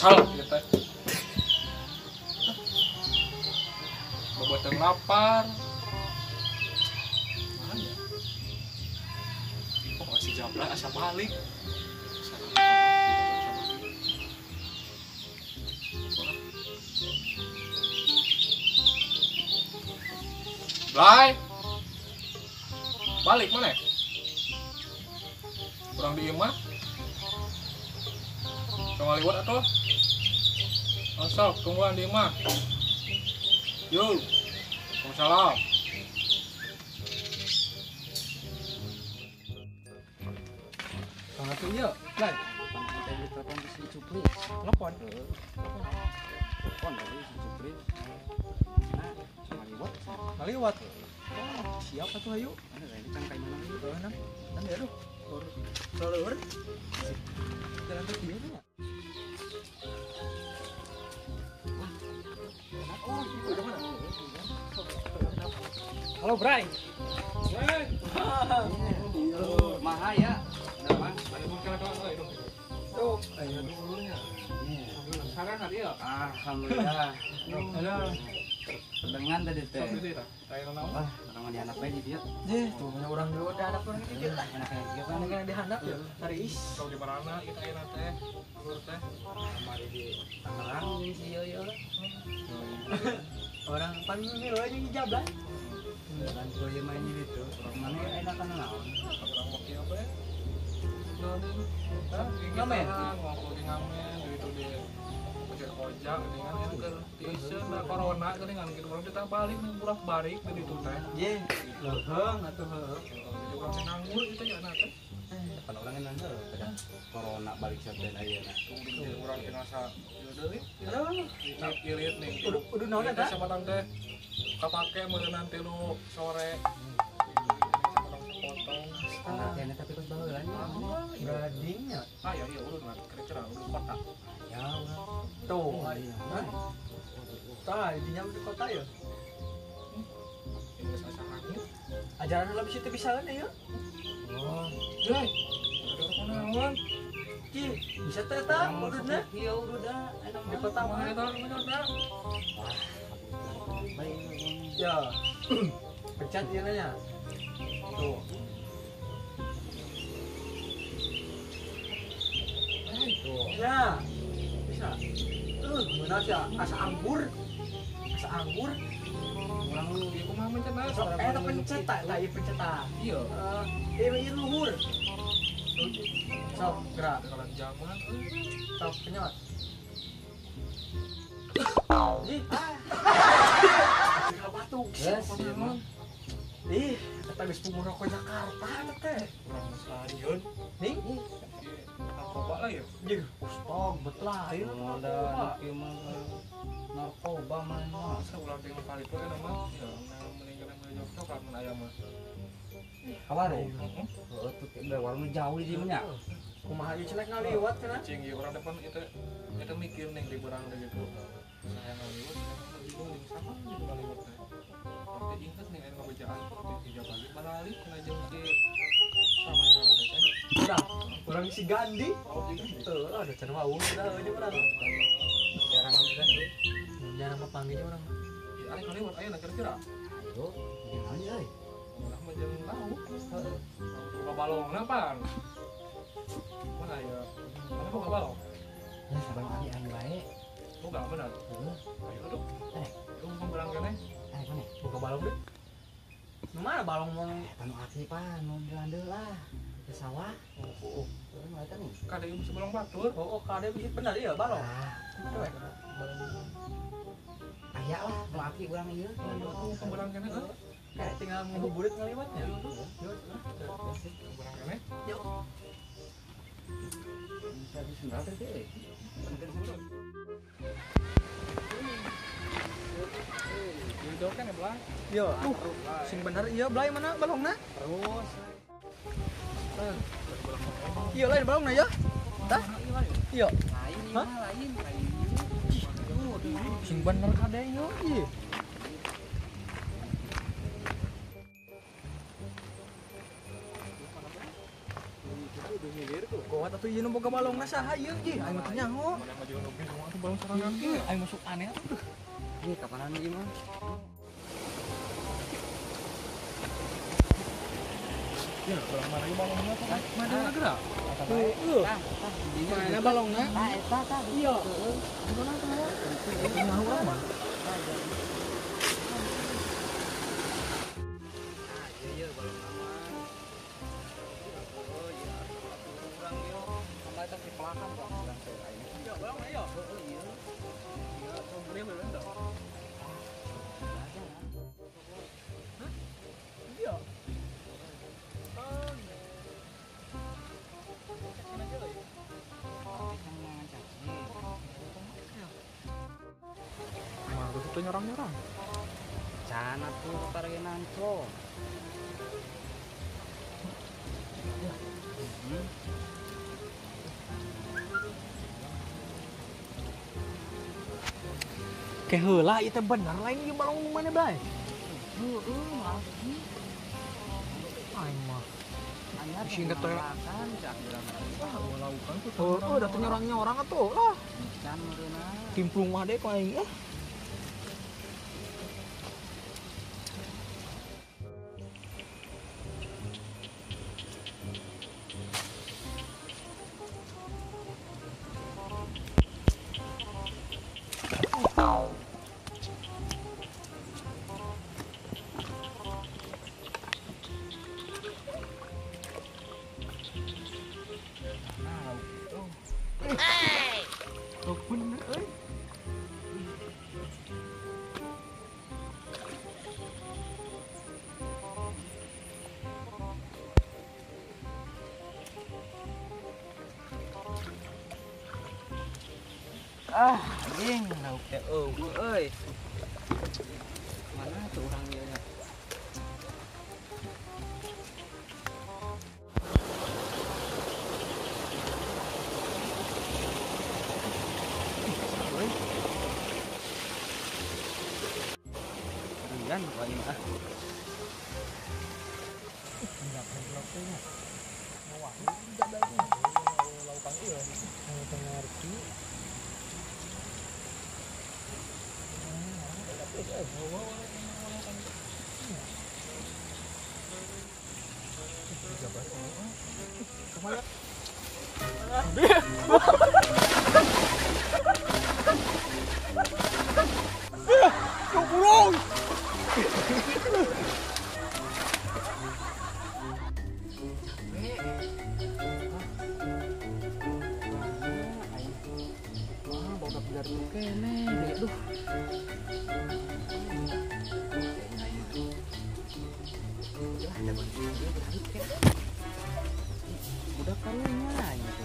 asal ieu teh. Boboteung lapar. Mana? Oh, si Jabla asa balik. Blay. Balik mana? Kurang di imah. Coba liwat atuh. Asal tungguan di imah. Yuk. Waalaikumsalam. Kalau tuh iya, Blay. Kita telepon ke si Cupri. Telepon. Telepon dari si Cupri. Nah, cuma liwat. Ngaliwat. Siapa tuh ayo? Ada kayak cangkai mana gitu. Nanti aduh. Salur. Jalan ke dia nya. Oh, itu udah mana? Halo, Bray. Maha ya. Udah mah. Tuh, ayo dulunya. Saran hari ya. Alhamdulillah. Halo. Dengan tadi teh. Kayak naon? Wah, orang di anak bayi dia. Jeh, tuh punya orang dulu ada anak orang ini kita. Anaknya dia kan Kan yang dihandap ya. Hari is. Tahu di mana kita ayeuna teh? Alur teh. kemarin di Tangerang ini si Yoyo. Orang panggil lo aja hijablan. Dan kuliah main di situ. Mana enak kan naon? Orang waktu apa ya? Ngamen? Ngobrol di ngamen gitu di ojek ojek dengan yang ke tisen da corona geuningan gitu orang kita balik nih bolak-balik di ditu teh. Jeh, leuheung atuh heuh. Jadi orang yang nganggur itu ya na teh. Depan orang yang nangger pada corona balik sampai ayeuna. Jadi orang yang nasa ieu deui. Aduh, Dicap irit nih. udah naon eta? Sama tang teh. Kapake meureun nanti lu sore. Potong. Anaknya tapi terus baheula nya. Gadingnya. Ah ya iya ulun mah kira-kira ulun kota. Ya urang. Tuh, hah? Tah, di nyam di kota ya. Ini geus asa hangit. Ajaran lu bisa bisa kan ya? Oh, Jai. Ada naon? Ki, bisa teh eta udahna. iya udah enak Di kota Mana mana? eta menyota? baik. Ya. Pencet ieu nya. Tuh. Tuh. Ya. Bisa. Benar ya, asa anggur. Asa anggur. Orang lu ieu kumaha mencetna? Sok eta pencet tak, ieu pencet tak. Iya. Ieu luhur. Sok gerak. Kalau zaman Sok penyot. Ih. Tinggal batuk. Yes, iya mah. Ih, kata geus punggung rokok Jakarta eta teh. orang stadion. Ning, Narkoba lah ya. jeung stog betlah ieu Ada kieu mah narkoba mah. Masa ulah dengan kali itu nama ya meninggalkan menuju coklat mun aya mah. Kawarung. Heeh, tuh teh warung jauh di dieu nya. kumaha ieu cenah ngaliwat cenah. Cing ieu orang depan itu mikir nih di berang deh gitu. Saya ngaliwat, bingung sama gitu ngaliwat teh. Nanti inget nih anu ngabejaan di tiga balik balik ngajeng si sama ada orang teh. Urang si Gandhi. Oh gitu. Teu ada cenah wau cenah jeung urang. Jarang kan tuh. Jangan apa panggilnya orang. Ari ngaliwat aya kira-kira. Ayo, gimana euy? Ulah mah jeung tahu. Buka balong napan? Mana ya? Mana buka balong? Ya sabang ani bae. Buka benar. Heeh. Ayo aduh. Lu berang kene. Mana? Buka balong deh. Nu mana balong mau Anu aktif pan, nu dilandeu lah. Ke sawah. Oh, urang eta nih. Kada ieu bisa balong batur. oh kade bisa bener ya balong. Ah, Cewek. aya lah, nu aktif urang ieu. Lu pemberang kene heuh. Kayak tinggal ngabuburit ngaliwatnya. Pemberang kene. Bisa disunat teh. Itu kan ya belang. Yo, sing bener iya Blay mana balongna? Terus Iya lain balongna ya. Tah? Iya. lain ini Hah? mah lain. Sing bener kade yo. Iya. gawat atuh ieu nu boga balongna saha ieu ji? Aing mah teu nyaho. Mana mah jeung oge semua tuh balon sorangan ge. Aing masuk aneh atuh. Ini kapanan ieu mah? Ya, kurang mana ieu balonnya tuh. Mana gerak? Tah, Mana balongna? tah eta tah. Iya. Gimana tuh? Nyaho urang mah. Iya balong nama. Oh iya. Kurang yo. Sampai tak dipelakan kok kurang teh aing. Iya, balongna iya. Heeh iya. Iya, gede bener dah. Iya. Mah tuh nyerang-nyerang. Cana tuh parenan co. Ke heula ieu teh bener lain ieu balong nu mana bae? Aing mah. Anyar Singkat teh. kan cak bilang. Ah, laukan tuh. Oh, udah nyerang-nyerang atuh lah. Can meureuna. Timplung mah deh ku aing Oh, bener euy. Anjing lauk teh euy. Mana tuh urang ieu nya? Kan kok ini ah. Budak karunya gitu.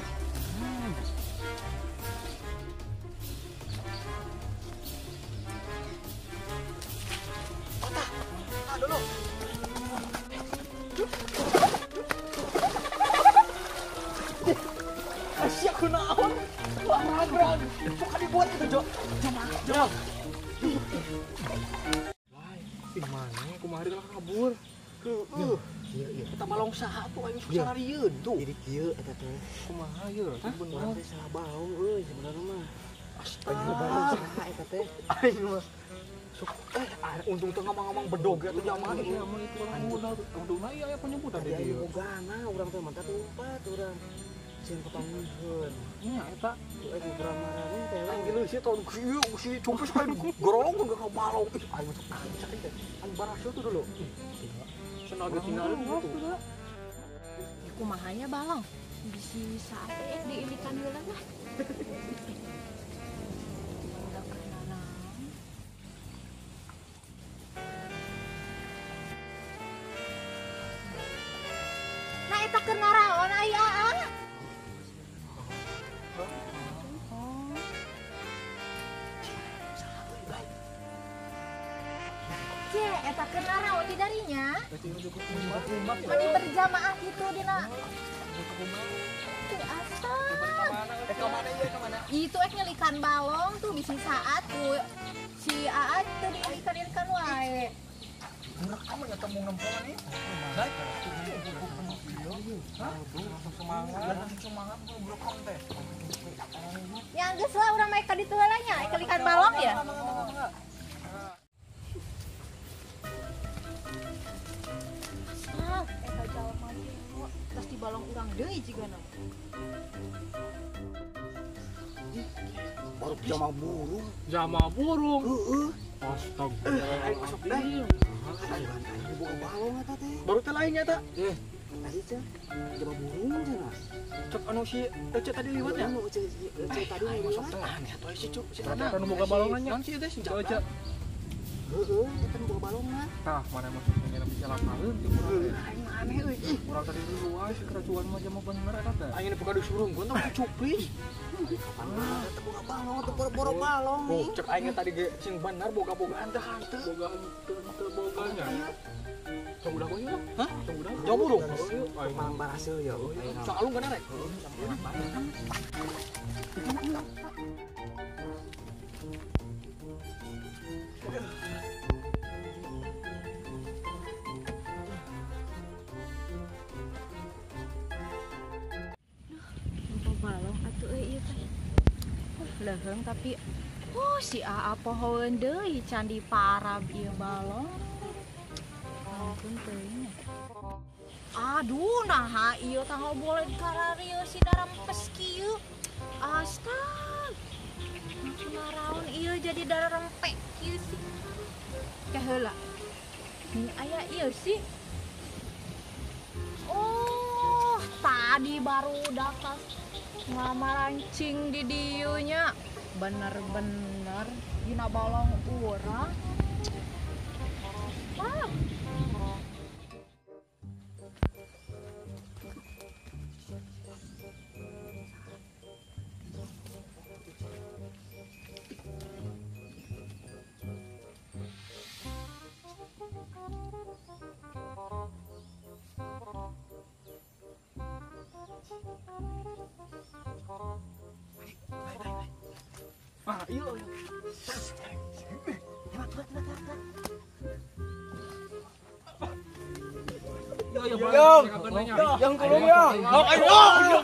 Asyik kunaon? Larang-larang. Bukan dibuat itu, Jo. Jom. Wah, ih mana kumaha kan kabur. Iya. Kita balong saha tuh aing susah larieun tuh. Jadi kieu eta teh. Kumaha ieu? Bener teh salah baung euy sebenarnya mah. Astaga. Balong saha eta teh? Aing mah. Sok untung teu ngomong-ngomong bedog ya tuh zaman ieu. Emang itu orang muda, udah ya penyebutan Tadi dia. aya bogana urang teh mantap umpat urang. Sieun kepanggihkeun. Nya eta Lagi beramaran teh. Aing geuleuh sih tahun kieu si cumpis paling gorong enggak ka balong. Ih, aing mah kancak teh. Aing baraseu tuh dulu. Senaga tinggal gitu. Kumahanya balong bisi sate diilikan heula mah. Udah kenal. Nah eta keur ngaraon aya ang. Ke eta keur ngaraon di darinya. Mani berjamaah gitu dina. Tuh asa. Itu ek nyelikan balong tuh bisi saat tuh si Aat tuh diilikan wae. Kamu ya temu nempongan nih. Baik. langsung semangat. Langsung semangat bro teh. Yang geus lah urang make di teu heula nya, ikan balong ya. Ah, eta jalma ieu terus di balong urang deui jigana. Baru jama burung. Jama burung. Heeh. Astaga. Ayo masuk deh. Ayo buka balong eta teh. Baru teh lainnya tak? Tadi cek jama burung cenah. Cek anu si Ece tadi liwatnya. Anu cek tadi masuk teh. Aneh atuh si Cuk, si Eta Tanah. nu boga balongannya. Naon sih teh si Coba Jaka? Heeh, eta buka balongna. Tah, mana masuknya ngira kecelakaan di urang. Aneh euy. Urang tadi dulu wae si keracuan mah jama bener eta teh. Ayeuna buka disuruh gua tong cupris. Eta buka balong teh boro-boro balong. Oh, cek aing tadi ge sing bener boga-bogaan teh hanteu. Boga teu boganya. Tong udah gua yuk. Hah? Tunggu dah. Jauh burung. Malang baraseul ya. Soalnya gak rek. Apa balong atuh ieu teh. Leuheung tapi si Aa pohoeun deui candi parab ieu balong. Ampun teuing. Aduh, nah ieu tanggal boleh dikararieu si darempes kieu. Astag. Naraon ieu jadi darempek kieu sih. Teh heula. Aya ieu sih. Oh, tadi baru dakas ngamarancing di dieunya. Bener-bener dina balong urang. Ah. Ah, iya. Yo, yang kulung ya. Yang kulung ya. Oh, ayo.